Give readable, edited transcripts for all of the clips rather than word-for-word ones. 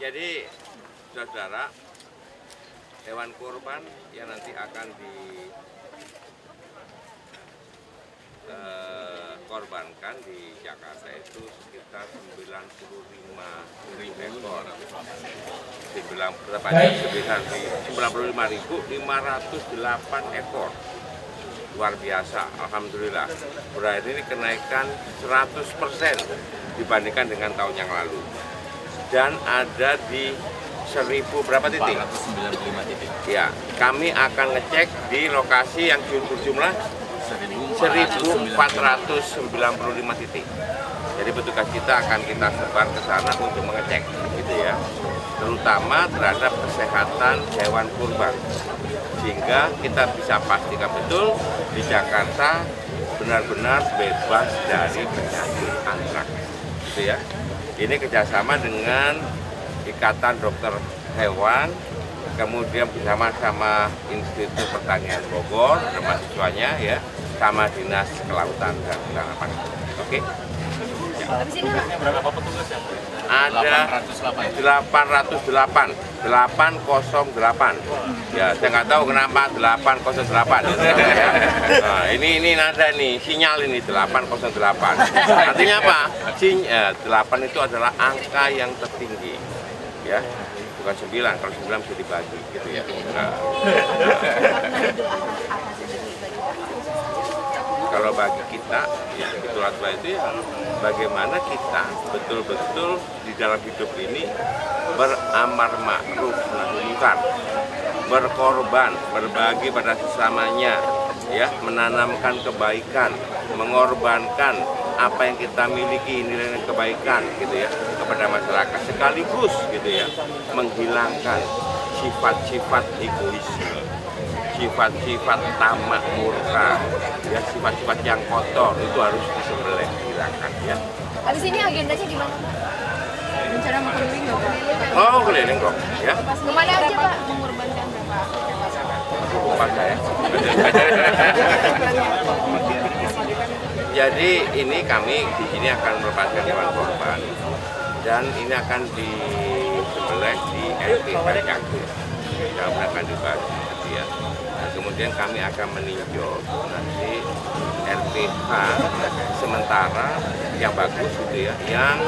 Jadi, saudara, hewan kurban yang nanti akan dikorbankan di Jakarta itu sekitar 95.000 ekor. Dibilang berapa? 95.508 ekor. Luar biasa, alhamdulillah. Berarti ini kenaikan 100% dibandingkan dengan tahun yang lalu. Dan ada di 1000 berapa titik? 495 titik. Ya, kami akan ngecek di lokasi yang berjumlah 1495 titik. Jadi petugas kita akan kita sebar ke sana untuk mengecek, gitu ya. Terutama terhadap kesehatan hewan kurban, sehingga kita bisa pastikan betul di Jakarta benar-benar bebas dari penyakit antraks, gitu ya. Ini kerjasama dengan Ikatan Dokter Hewan, kemudian bersama sama Institut Pertanian Bogor, dan mahasiswanya ya, sama Dinas Kelautan dan Penangkapan. Oke? Berapa petugas ya? Ada 808. Ya, saya nggak tahu kenapa 808. Nah, ini nada nih, sinyal ini 808. Artinya apa? 8 itu adalah angka yang tertinggi. Ya, bukan 9, kalau 9 bisa dibagi gitu ya. Nah, kalau bagi kita, ya itulah itu ya, bagaimana kita betul-betul di dalam hidup ini beramar ma'ruf nahi munkar, berkorban, berbagi pada sesamanya, ya, menanamkan kebaikan, mengorbankan apa yang kita miliki nilai kebaikan, gitu ya, kepada masyarakat, sekaligus, gitu ya, menghilangkan sifat-sifat egoisme, sifat-sifat tamak murka, ya, sifat-sifat yang kotor itu harus disembelih, dihilangkan, ya. Habis ini agendanya di mana, Pak? Rencana mau keliling nggak, Pak? Oh, keliling kok, ya. Kemana aja, Pak? Mengorbankan berapa? Lupa saya. Jadi ini kami di sini akan melepaskan hewan korban dan ini akan disembelih di RPH Cakung. Kami akan dibagi, ya. Nah, kemudian kami akan meninjau nanti RPH sementara yang bagus, gitu ya, yang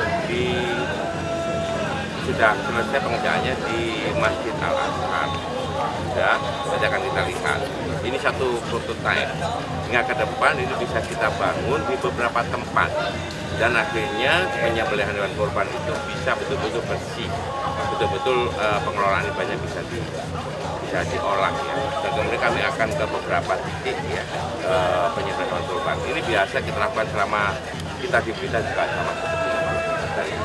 sudah selesai pengerjaannya di Masjid Al-Azhar. Sudah, nanti akan kita lihat. Ini satu prototipe. Hingga ke depan ini bisa kita bangun di beberapa tempat. Dan akhirnya penyembelihan hewan korban itu bisa betul-betul bersih. Betul-betul pengelolaan ibadahnya bisa diolah, ya. Dan kemudian kami akan ke beberapa titik, ya, penyembelihan hewan korban. Ini biasa kita lakukan selama kita di Blitar juga sama seperti ini.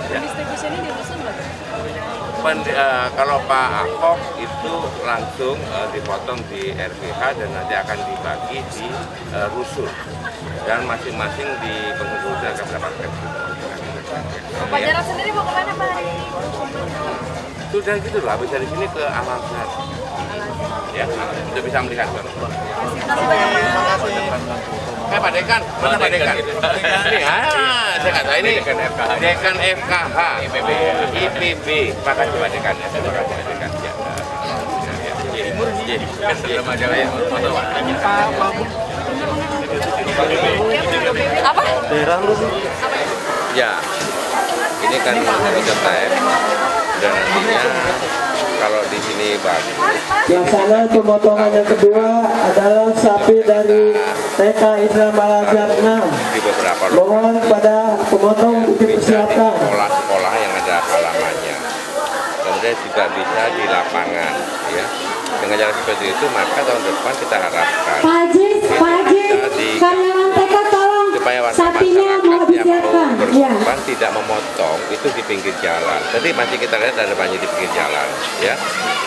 Ya. Distribusinya di rusun nggak? Kalau Pak Ahok itu langsung dipotong di RPH dan nanti akan dibagi di rusun dan masing-masing di penghulu akan mendapatkan. Pak Jarod sendiri mau kemana, Pak, hari ini? Sudah gitu lah, bisa di sini ke Al-Azhar, ya, untuk bisa melihat. Masih banyak, Pak. Pak Dekan, mana Pak Dekan? Ini, saya kata ini Dekan FKH, IPB. Makasih Pak Dekan, ya. Terima kasih Pak Dekan. Apa? Ya, ini kan prototipe dan nantinya kalau di sini bagus. Yang pemotongan yang kedua adalah sapi dari TK Islam Al-Azhar 6. Di beberapa Mohon pada pemotong dipersiapkan. Sekolah-sekolah yang ada halamannya. Kemudian juga bisa di lapangan, ya. Dengan cara seperti itu maka tahun depan kita harapkan Pak Ajis, karyawan TK tolong supaya sapinya mau disiapkan. Ya. berkorban tidak memotong itu di pinggir jalan. Tadi masih kita lihat ada banyak di pinggir jalan, ya.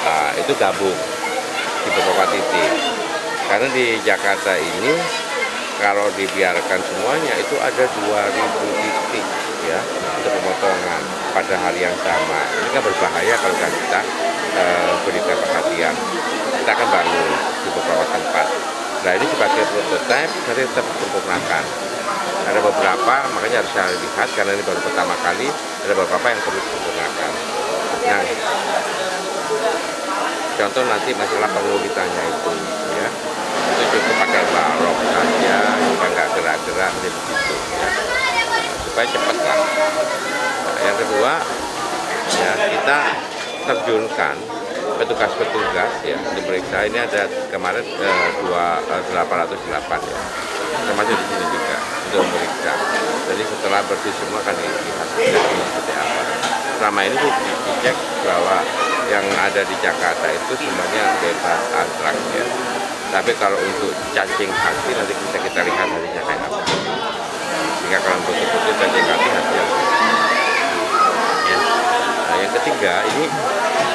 Nah, itu gabung di beberapa titik. Karena di Jakarta ini kalau dibiarkan semuanya itu ada 2.000 titik, ya, untuk pemotongan pada hari yang sama. Ini kan berbahaya kalau kita berikan perhatian. Kita akan bangun Nah ini sebagai prototipe nanti tetap disempurnakan. Ada beberapa, makanya harus saya lihat karena ini baru pertama kali, ada beberapa yang perlu disempurnakan. Nah, contoh nanti masalah pengulitannya itu, ya, itu cukup pakai balok saja, supaya nggak gerak-gerak begitu, ya, supaya cepat lah. Nah, yang kedua, ya kita terjunkan petugas-petugas ya diperiksa. Ini ada kemarin 808 ya, termasuk di sini juga untuk memeriksa. Jadi setelah bersih semua akan dilihat seperti apa. Selama ini dicek bahwa yang ada di Jakarta itu semuanya bebas antraks ya. Tapi kalau untuk cacing hati nanti kita lihat hasilnya kayak apa. Sehingga kalau betul-betul cacing hati hasilnya. Ya. Nah, yang ketiga ini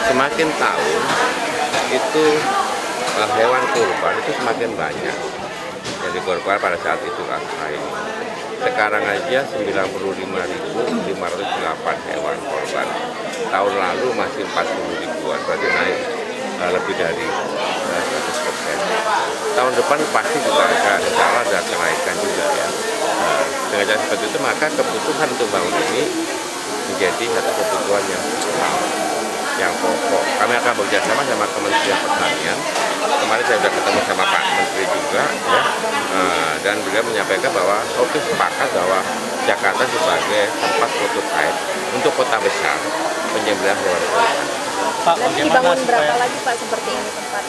semakin tahun itu hewan kurban itu semakin banyak yang dikorban pada saat Idul Adha ini. Sekarang aja 95.508 hewan korban. Tahun lalu masih 40 ribuan, berarti naik lebih dari 100%. Tahun depan pasti juga ada, insya Allah ada kenaikan juga ya. Dengan cara seperti itu maka kebutuhan untuk bangun ini menjadi satu kebutuhan yang pokok. Kami akan bekerjasama sama Kementerian Pertanian. Kemarin saya sudah ketemu sama Pak Menteri juga, ya, dan beliau menyampaikan bahwa oke sepakat bahwa Jakarta sebagai tempat prototipe untuk kota besar penyembelihan hewan kurban. Pak, Dibangun berapa lagi Pak seperti ini tempat?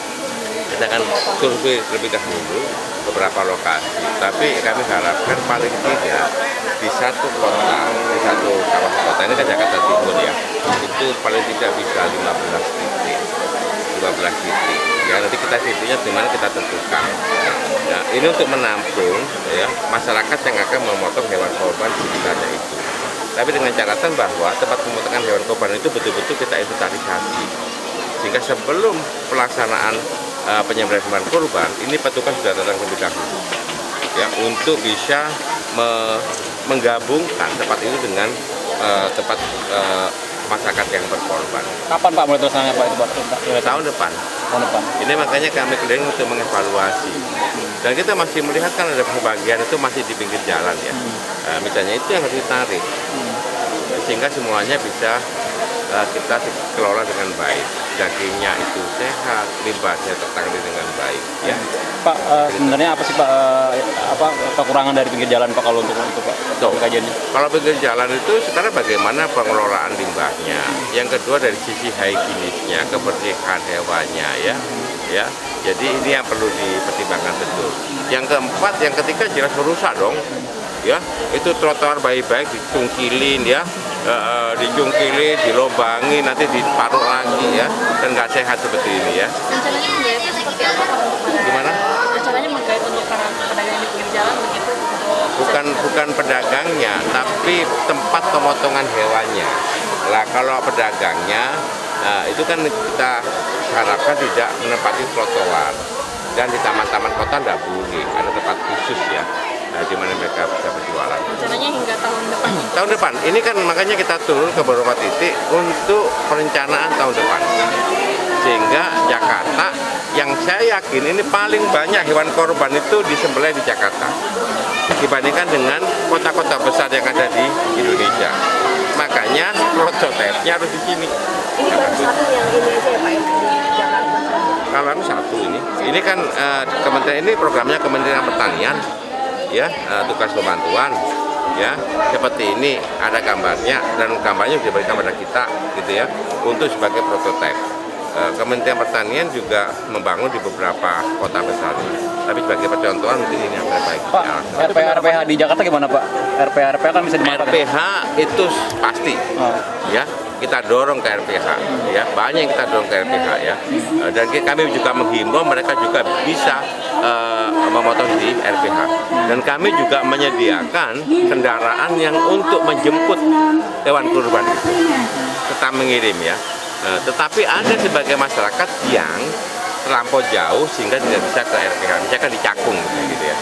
Kita akan survei terlebih dahulu beberapa lokasi, tapi kami harapkan paling tidak di satu kota, di satu kawasan kota ini kan Jakarta Timur ya, itu paling tidak bisa 15 titik. Ya nanti kita titiknya di mana kita tentukan. Nah ini untuk menampung ya masyarakat yang akan memotong hewan korban di sekitarnya itu. Tapi dengan catatan bahwa tempat pemotongan hewan korban itu betul-betul kita inventarisasi, sehingga sebelum pelaksanaan penyembelihan hewan kurban ini petugas sudah datang lebih dahulu ya untuk bisa menggabungkan tempat itu dengan tempat masyarakat yang berkorban. Kapan Pak mulai terlaksana Pak itu Pak? Tahun depan. Tahun depan. Ini makanya kami keliling untuk mengevaluasi. Dan kita masih melihat kan ada sebagian itu masih di pinggir jalan ya. Misalnya itu yang harus ditarik. Sehingga semuanya bisa kita kelola dengan baik. Dagingnya itu sehat, limbahnya tertangani dengan baik. Ya. Pak, sebenarnya apa sih Pak kekurangan dari pinggir jalan Pak kalau untuk Pak kajiannya? Kalau pinggir jalan itu sekarang bagaimana pengelolaan limbahnya. Yang kedua dari sisi higienisnya, kebersihan hewannya ya. Ya. Jadi ini yang perlu dipertimbangkan betul. Yang keempat, yang ketiga jelas merusak dong. Ya, itu trotoar baik-baik dicungkilin ya. Dicungkili, dilobangi, nanti diparuk lagi ya, dan nggak sehat seperti ini ya. Rencananya menggayatnya seperti apa Pak untuk para? Gimana? Rencananya menggayat untuk para pedagang di pinggir jalan begitu? Bukan pedagangnya, tapi tempat pemotongan hewannya. Lah kalau pedagangnya, itu kan kita harapkan tidak menempati trotoar, dan di taman-taman kota nggak boleh, ada tempat khusus ya. Di mana mereka bisa berjualan. Rencananya hingga tahun depan? Tahun depan, ini kan makanya kita turun ke beberapa titik untuk perencanaan tahun depan. Sehingga Jakarta, yang saya yakin ini paling banyak hewan korban itu disembelih di Jakarta dibandingkan dengan kota-kota besar yang ada di Indonesia. Makanya prototipe-nya harus di sini. Ini baru satu yang ini aja ya Pak ya, di Jakarta? Kalau satu ini kan kementerian ini programnya Kementerian Pertanian. Ya, tugas pembantuan ya seperti ini ada gambarnya dan gambarnya diberikan pada kita gitu ya untuk sebagai prototipe. Kementerian Pertanian juga membangun di beberapa kota besar, tapi sebagai percontohan mungkin ini yang terbaik. Pak, RPH di Jakarta gimana Pak? RPH kan bisa dimanfaatkan. RPH itu pasti ya kita dorong ke RPH ya, banyak yang kita dorong ke RPH ya, dan kami juga menghimbau mereka juga bisa memotong di RPH, dan kami juga menyediakan kendaraan yang untuk menjemput hewan kurban itu tetap mengirim ya. Tetapi ada sebagai masyarakat yang terlampau jauh sehingga tidak bisa ke RPH, misalkan di Cakung gitu ya.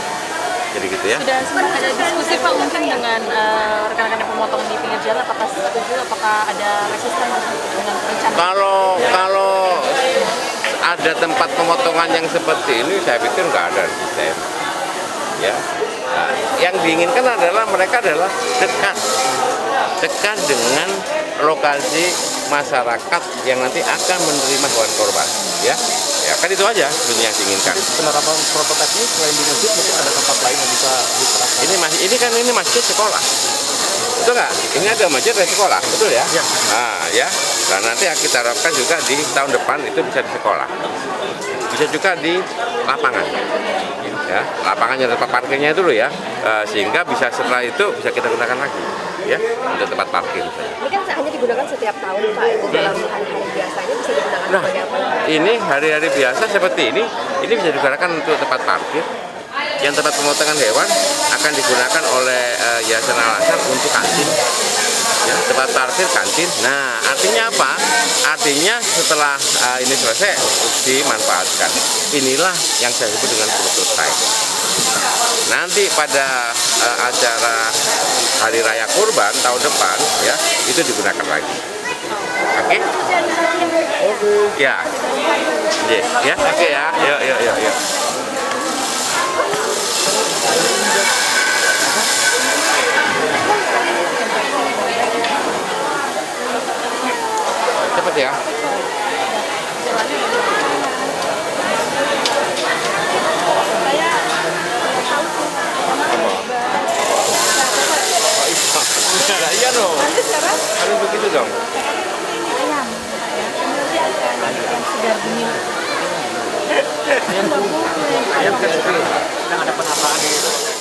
Jadi gitu ya. Sudah sempat ada diskusi Pak mungkin dengan rekan-rekan yang pemotong di pinggir jalan, apakah setuju, apakah ada resisten dengan rencana? Kalau ada tempat pemotongan yang seperti ini, saya pikir nggak ada sistem. Ya, nah, yang diinginkan adalah mereka adalah dekat dengan lokasi masyarakat yang nanti akan menerima hewan korban. Ya, kan itu aja sebenarnya yang diinginkan. Penerapan prototip ini selain di masjid mungkin ada tempat lain yang bisa diterapkan. Ini masjid sekolah. Betul nggak? Ini ada masjid dan sekolah, betul ya? Ya. Nah, ya. Dan nanti kita harapkan juga di tahun depan itu bisa di sekolah. Bisa juga di lapangan. Ya, lapangannya tempat parkirnya dulu ya. Sehingga bisa setelah itu bisa kita gunakan lagi. Ya, untuk tempat parkir. Ini kan hanya digunakan setiap tahun Pak, itu dalam hari-hari biasanya bisa digunakan Nah, sebagai apa? ini hari-hari biasa seperti ini bisa digunakan untuk tempat parkir. Yang tempat pemotongan hewan akan digunakan oleh Yayasan Al-Azhar untuk kantin. Ya, tempat parkir kantin. Nah, artinya apa? Artinya setelah ini selesai dimanfaatkan. Inilah yang saya sebut dengan prototype. Nanti pada acara Hari Raya Kurban tahun depan ya itu digunakan lagi. Oke? Ya. Ya, oke ya. Yuk. Cepet ya. Nah, iya dong. Harus begitu dong. Ayam segar bening. Ayam kan sedang ada penataan itu.